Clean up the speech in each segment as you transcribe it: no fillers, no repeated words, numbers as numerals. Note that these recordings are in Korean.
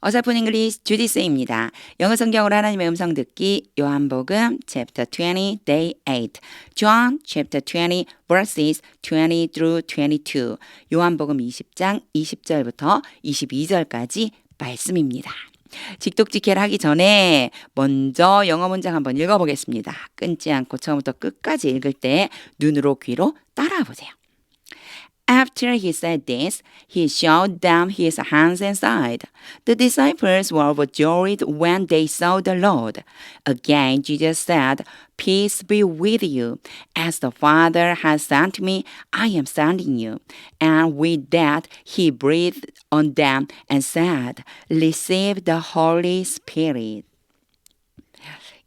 어설픈 잉글리시 주디스입니다. 영어 성경으로 하나님의 음성 듣기 요한복음 chapter 20 day 8 John chapter 20 verses 20 through 22 요한복음 20장 20절부터 22절까지 말씀입니다. 직독직해를 하기 전에 먼저 영어 문장 한번 읽어보겠습니다. 끊지 않고 처음부터 끝까지 읽을 때 눈으로 귀로 따라와 보세요. After he said this, he showed them his hands and side. The disciples were overjoyed when they saw the Lord. Again, Jesus said, Peace be with you. As the Father has sent me, I am sending you. And with that, he breathed on them and said, Receive the Holy Spirit.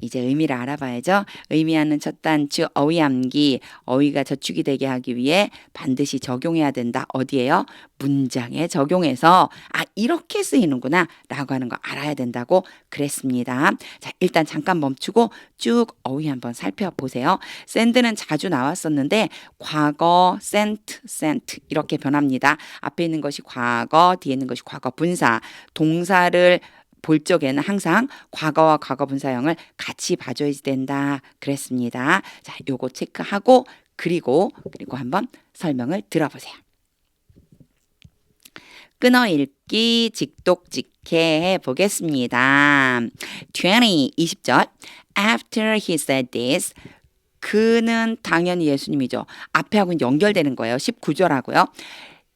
이제 의미를 알아봐야죠. 의미하는 첫 단추 어휘암기, 어휘가 저축이 되게 하기 위해 반드시 적용해야 된다. 어디에요? 문장에 적용해서 이렇게 쓰이는구나 라고 하는 거 알아야 된다고 그랬습니다. 자, 일단 잠깐 멈추고 쭉 어휘 한번 살펴보세요. send는 자주 나왔었는데 과거 sent 이렇게 변합니다. 앞에 있는 것이 과거, 뒤에 있는 것이 과거 분사, 동사를 볼 적에는 항상 과거와 과거 분사형을 같이 봐줘야 된다 그랬습니다. 자, 요거 체크하고 그리고 한번 설명을 들어보세요. 끊어 읽기 직독직해 보겠습니다. 20절 After he said this 그는 당연히 예수님이죠. 앞에하고는 연결되는 거예요. 19절하고요.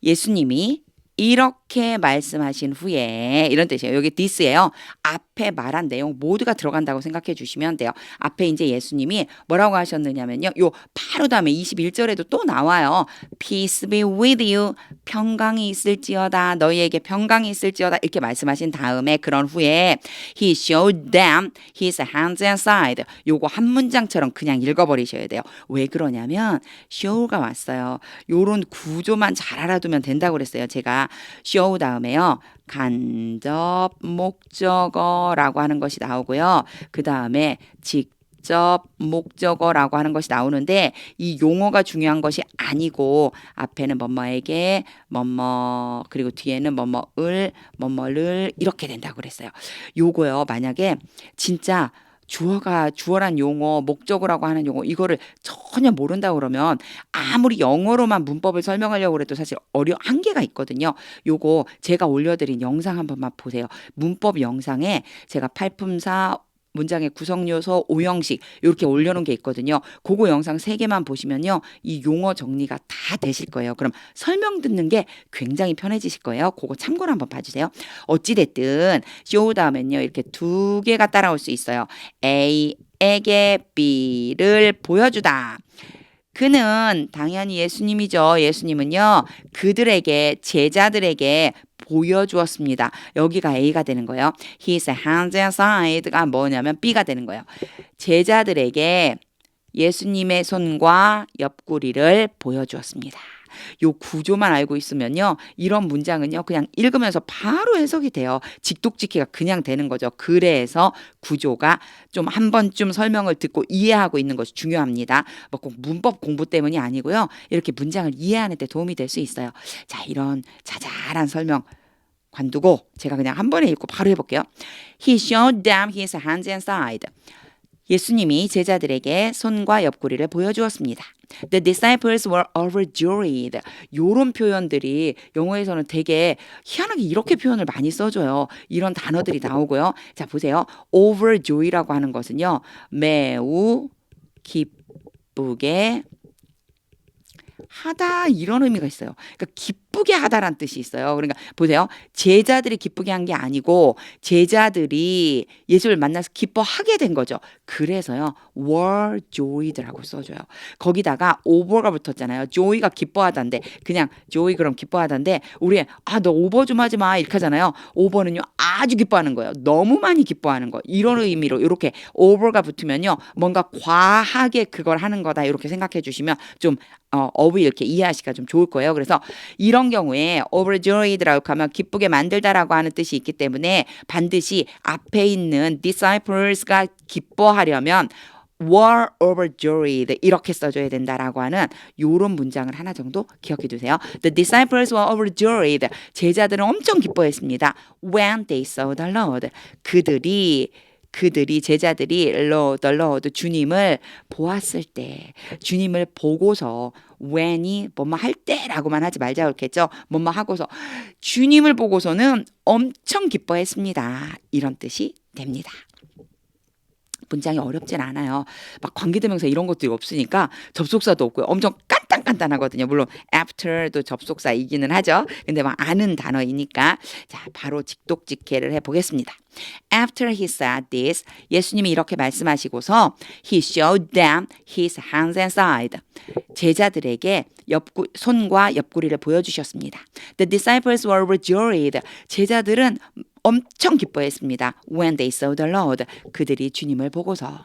예수님이 이렇게 말씀하신 후에 이런 뜻이에요. 여기 this예요. 앞에 말한 내용 모두가 들어간다고 생각해 주시면 돼요. 앞에 이제 예수님이 뭐라고 하셨느냐면요. 요 바로 다음에 21절에도 또 나와요. Peace be with you. 평강이 있을지어다. 너희에게 평강이 있을지어다. 이렇게 말씀하신 다음에 그런 후에 He showed them his hands and side. 요거 한 문장처럼 그냥 읽어버리셔야 돼요. 왜 그러냐면 show가 왔어요. 요런 구조만 잘 알아두면 된다고 그랬어요. 제가 show 다음에요. 간접 목적어라고 하는 것이 나오고요. 그 다음에 직접 목적어라고 하는 것이 나오는데 이 용어가 중요한 것이 아니고 앞에는 뭐뭐에게 뭐뭐 그리고 뒤에는 뭐뭐를 이렇게 된다고 그랬어요. 요거요. 만약에 진짜 주어란 용어, 목적어라고 하는 용어 이거를 전혀 모른다 그러면 아무리 영어로만 문법을 설명하려고 그래도 사실 한계가 있거든요. 요거 제가 올려드린 영상 한 번만 보세요. 문법 영상에 제가 팔품사 문장의 구성 요소, 오형식 이렇게 올려놓은 게 있거든요. 그거 영상 3개만 보시면요. 이 용어 정리가 다 되실 거예요. 그럼 설명 듣는 게 굉장히 편해지실 거예요. 그거 참고로 한번 봐주세요. 어찌됐든 show 다음엔요. 이렇게 2개가 따라올 수 있어요. A에게 B를 보여주다. 그는 당연히 예수님이죠. 예수님은요. 그들에게 제자들에게 보여주었습니다. 여기가 A가 되는 거예요. His hands and side가 뭐냐면 B가 되는 거예요. 제자들에게 예수님의 손과 옆구리를 보여주었습니다. 요 구조만 알고 있으면요. 이런 문장은요. 그냥 읽으면서 바로 해석이 돼요. 직독직해가 그냥 되는 거죠. 그래서 구조가 좀 한 번쯤 설명을 듣고 이해하고 있는 것이 중요합니다. 뭐 꼭 문법 공부 때문이 아니고요. 이렇게 문장을 이해하는 데 도움이 될 수 있어요. 자, 이런 자잘한 설명 관두고 제가 그냥 한 번에 읽고 바로 해볼게요. He showed them his hands and side. 예수님이 제자들에게 손과 옆구리를 보여주었습니다. The disciples were overjoyed. 이런 표현들이 영어에서는 되게 희한하게 이렇게 표현을 많이 써줘요. 이런 단어들이 나오고요. 자, 보세요. overjoy라고 하는 것은요. 매우 기쁘게 하다 이런 의미가 있어요. 그러니까 기쁘게 하다란 뜻이 있어요. 그러니까 보세요. 제자들이 기쁘게 한 게 아니고 제자들이 예수를 만나서 기뻐하게 된 거죠. 그래서요. were joyed라고 써줘요. 거기다가 over가 붙었잖아요. joy가 기뻐하다인데 그냥 joy 그럼 기뻐하다인데 우리 너 over 좀 하지 마 이렇게 하잖아요. over는요. 아주 기뻐하는 거예요. 너무 많이 기뻐하는 거. 이런 의미로 이렇게 over가 붙으면요. 뭔가 과하게 그걸 하는 거다 이렇게 생각해 주시면 좀 어휘 이렇게 이해하시기가 좀 좋을 거예요. 그래서 이런 경우에 overjoyed라고 하면 기쁘게 만들다라고 하는 뜻이 있기 때문에 반드시 앞에 있는 disciples가 기뻐하려면 were overjoyed 이렇게 써줘야 된다라고 하는 요런 문장을 하나 정도 기억해 두세요. The disciples were overjoyed. 제자들은 엄청 기뻐했습니다. When they saw the Lord. 제자들이 the Lord 주님을 보았을 때, 주님을 보고서 when이 뭐뭐 할 때라고만 하지 말자 그렇겠죠. 뭐뭐 하고서 주님을 보고서는 엄청 기뻐했습니다. 이런 뜻이 됩니다. 문장이 어렵진 않아요. 막 관계대명사 이런 것들이 없으니까 접속사도 없고요. 엄청 간단하거든요. 물론 after도 접속사이기는 하죠. 근데 막 아는 단어이니까 자 바로 직독직해를 해보겠습니다. After he said this, 예수님이 이렇게 말씀하시고서 he showed them his hands and side. 제자들에게 손과 옆구리를 보여주셨습니다. The disciples were overjoyed. 제자들은 엄청 기뻐했습니다. When they saw the Lord. 그들이 주님을 보고서.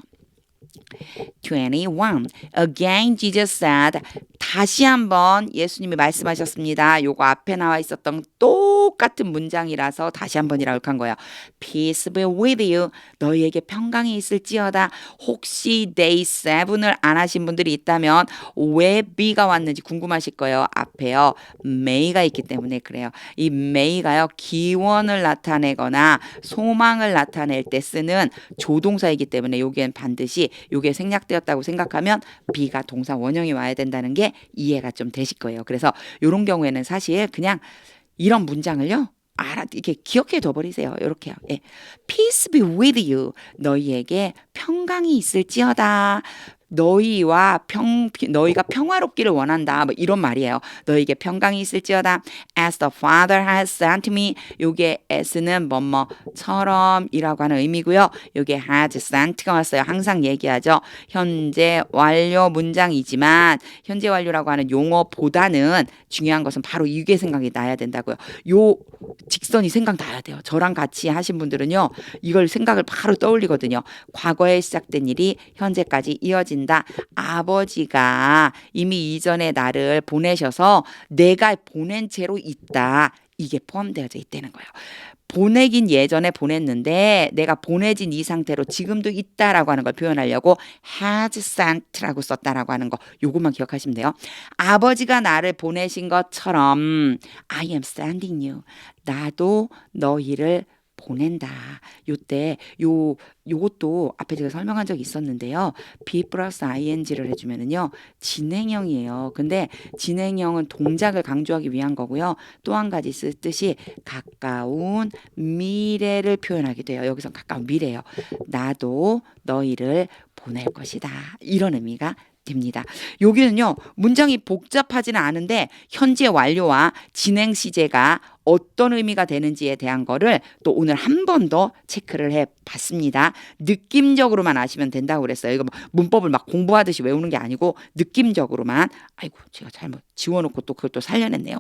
21. Again Jesus said. 다시 한번 예수님이 말씀하셨습니다. 요거 앞에 나와 있었던 똑같은 문장이라서 다시 한번이라고 한 거예요. Peace be with you. 너희에게 평강이 있을지어다. 혹시 day 7을 안 하신 분들이 있다면 왜 be가 왔는지 궁금하실 거예요. 앞에요. may가 있기 때문에 그래요. 이 may가요. 기원을 나타내거나 소망을 나타낼 때 쓰는 조동사이기 때문에 여기엔 반드시 요게 생략되었다고 생각하면 be가 동사 원형이 와야 된다는 게 이해가 좀 되실 거예요. 그래서 이런 경우에는 사실 그냥 이런 문장을요. 이렇게 기억해 둬버리세요. 이렇게요. 예. Peace be with you. 너희에게 평강이 있을지어다. 너희가 평화롭기를 원한다. 뭐 이런 말이에요. 너희에게 평강이 있을지어다. As the Father has sent me. 요게 as는 뭐뭐처럼이라고 하는 의미고요. 요게 has sent가 왔어요. 항상 얘기하죠. 현재 완료 문장이지만 현재 완료라고 하는 용어보다는 중요한 것은 바로 이게 생각이 나야 된다고요. 요 직선이 생각나야 돼요. 저랑 같이 하신 분들은요. 이걸 생각을 바로 떠올리거든요. 과거에 시작된 일이 현재까지 이어진다. 아버지가 이미 이전에 나를 보내셔서 내가 보낸 채로 있다. 이게 포함되어져 있다는 거예요. 보내긴 예전에 보냈는데 내가 보내진 이 상태로 지금도 있다라고 하는 걸 표현하려고 has sent라고 썼다라고 하는 거 요것만 기억하시면 돼요. 아버지가 나를 보내신 것처럼 I am sending you. 나도 너희를 보낸다. 요때 요것도 앞에 제가 설명한 적이 있었는데요. be 플러스 ing를 해주면은요 진행형이에요. 근데 진행형은 동작을 강조하기 위한 거고요. 또 한 가지 쓸 뜻이 가까운 미래를 표현하게 돼요. 여기서 가까운 미래예요. 나도 너희를 보낼 것이다. 이런 의미가 됩니다. 여기는요 문장이 복잡하지는 않은데 현재 완료와 진행 시제가 어떤 의미가 되는지에 대한 거를 또 오늘 한 번 더 체크를 해봤습니다. 느낌적으로만 아시면 된다고 그랬어요. 이거 뭐 문법을 막 공부하듯이 외우는 게 아니고 느낌적으로만. 아이고 제가 잘못 지워놓고 또 그걸 또 살려냈네요.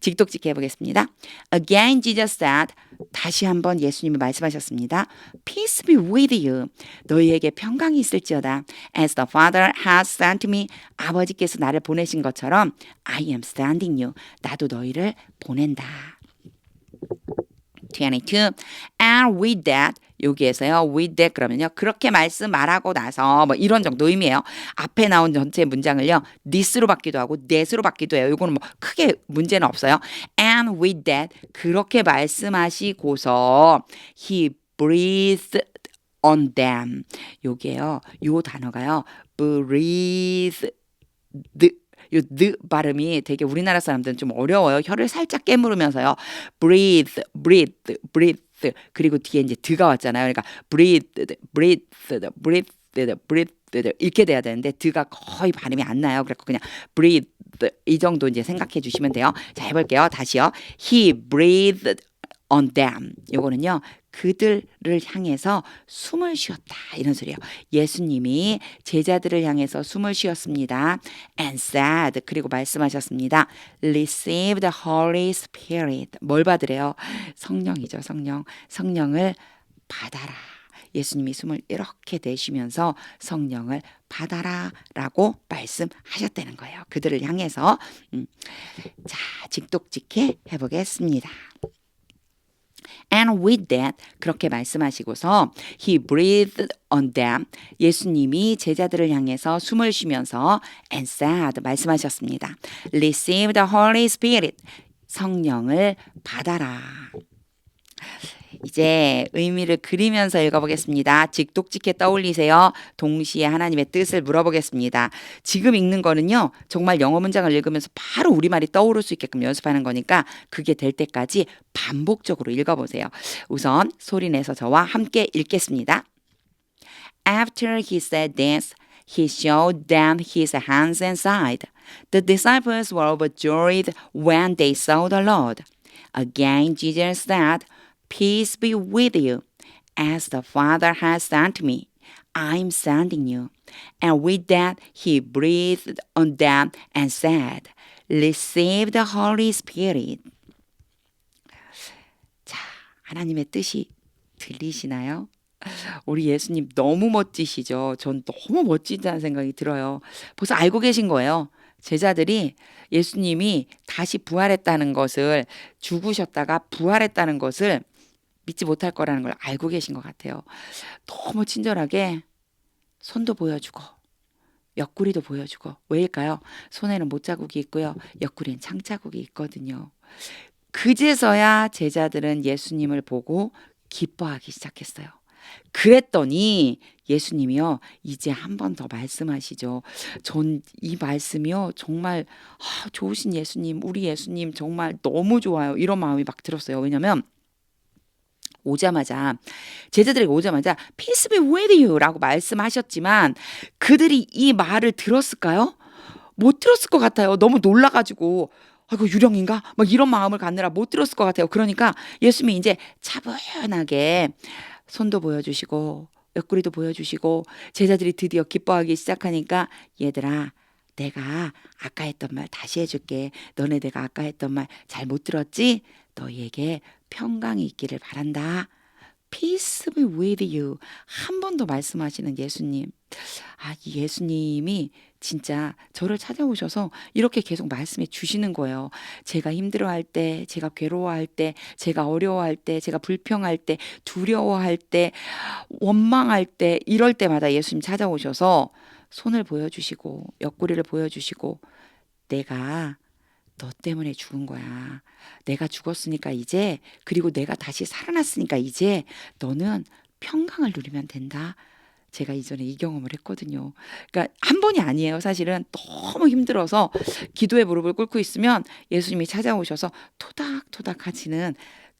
직독직해 해보겠습니다. Again Jesus said. 다시 한번 예수님이 말씀하셨습니다. Peace be with you. 너희에게 평강이 있을지어다. As the Father has sent me. 아버지께서 나를 보내신 것처럼 I am sending you. 나도 너희를 보낸다. 22. And with that. 여기에서요. with that 그러면요. 그렇게 말하고 나서 뭐 이런 정도 의미예요. 앞에 나온 전체 문장을요. this로 받기도 하고 that으로 받기도 해요. 이거는 뭐 크게 문제는 없어요. And with that 그렇게 말씀하시고서 he breathed on them. 요게요. 요 단어가요. breathed 요 느 발음이 되게 우리나라 사람들은 좀 어려워요. 혀를 살짝 깨물으면서요. breathe 그리고 뒤에 이제 드가 왔잖아요. 그러니까 breathe 이렇게 돼야 되는데 드가 거의 발음이 안 나요. 그래서 그냥 breathe 이 정도 이제 생각해 주시면 돼요. 자 해볼게요. 다시요. He breathed on them. 요거는요. 그들을 향해서 숨을 쉬었다. 이런 소리예요. 예수님이 제자들을 향해서 숨을 쉬었습니다. And said. 그리고 말씀하셨습니다. Receive the Holy Spirit. 뭘 받으래요? 성령이죠. 성령. 성령을 받아라. 예수님이 숨을 이렇게 내쉬면서 성령을 받아라 라고 말씀하셨다는 거예요. 그들을 향해서 자 직독직해 해보겠습니다. And with that, 그렇게 말씀하시고서 he breathed on them. 예수님이 제자들을 향해서 숨을 쉬면서 and said, 말씀하셨습니다. Receive the Holy Spirit. 성령을 받아라. 이제 의미를 그리면서 읽어보겠습니다. 직독직해 떠올리세요. 동시에 하나님의 뜻을 물어보겠습니다. 지금 읽는 거는요, 정말 영어 문장을 읽으면서 바로 우리말이 떠오를 수 있게끔 연습하는 거니까 그게 될 때까지 반복적으로 읽어보세요. 우선 소리내서 저와 함께 읽겠습니다. After he said this, he showed them his hands and side. The disciples were overjoyed when they saw the Lord. Again, Jesus said, Peace be with you. As the Father has sent me, I'm sending you. And with that, he breathed on them and said, Receive the Holy Spirit. 자, 하나님의 뜻이 들리시나요? 우리 예수님 너무 멋지시죠? 전 너무 멋지다는 생각이 들어요. 벌써 알고 계신 거예요. 제자들이 예수님이 다시 부활했다는 것을, 죽으셨다가 부활했다는 것을 믿지 못할 거라는 걸 알고 계신 것 같아요. 너무 친절하게 손도 보여주고 옆구리도 보여주고. 왜일까요? 손에는 못자국이 있고요. 옆구리엔 창자국이 있거든요. 그제서야 제자들은 예수님을 보고 기뻐하기 시작했어요. 그랬더니 예수님이요, 이제 한 번 더 말씀하시죠. 전 이 말씀이요, 정말 좋으신 예수님, 우리 예수님 정말 너무 좋아요. 이런 마음이 막 들었어요. 왜냐면 제자들에게 오자마자 Peace be with you 라고 말씀하셨지만 그들이 이 말을 들었을까요? 못 들었을 것 같아요. 너무 놀라가지고 아이고 유령인가? 막 이런 마음을 갖느라 못 들었을 것 같아요. 그러니까 예수님이 이제 차분하게 손도 보여주시고 옆구리도 보여주시고 제자들이 드디어 기뻐하기 시작하니까 얘들아, 내가 아까 했던 말 다시 해줄게. 너네 내가 아까 했던 말 잘 못 들었지? 너희에게 평강이 있기를 바란다. Peace be with you. 한 번 더 말씀하시는 예수님. 이 예수님이 진짜 저를 찾아오셔서 이렇게 계속 말씀해 주시는 거예요. 제가 힘들어할 때, 제가 괴로워할 때, 제가 어려워할 때, 제가 불평할 때, 두려워할 때, 원망할 때, 이럴 때마다 예수님 찾아오셔서 손을 보여주시고 옆구리를 보여주시고 내가 너 때문에 죽은 거야. 내가 죽었으니까 이제, 그리고 내가 다시 살아났으니까 이제 너는 평강을 누리면 된다. 제가 이전에 이 경험을 했거든요. 그러니까 한 번이 아니에요. 사실은 너무 힘들어서 기도의 무릎을 꿇고 있으면 예수님이 찾아오셔서 토닥토닥 하시는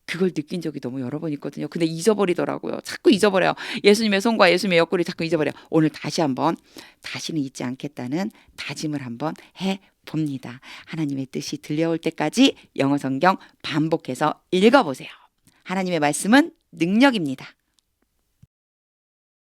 그걸 느낀 적이 너무 여러 번 있거든요. 근데 잊어버리더라고요. 자꾸 잊어버려요. 예수님의 손과 예수님의 옆구리 자꾸 잊어버려요. 오늘 다시 한번 다시는 잊지 않겠다는 다짐을 한번 해봅니다. 하나님의 뜻이 들려올 때까지 영어 성경 반복해서 읽어보세요. 하나님의 말씀은 능력입니다.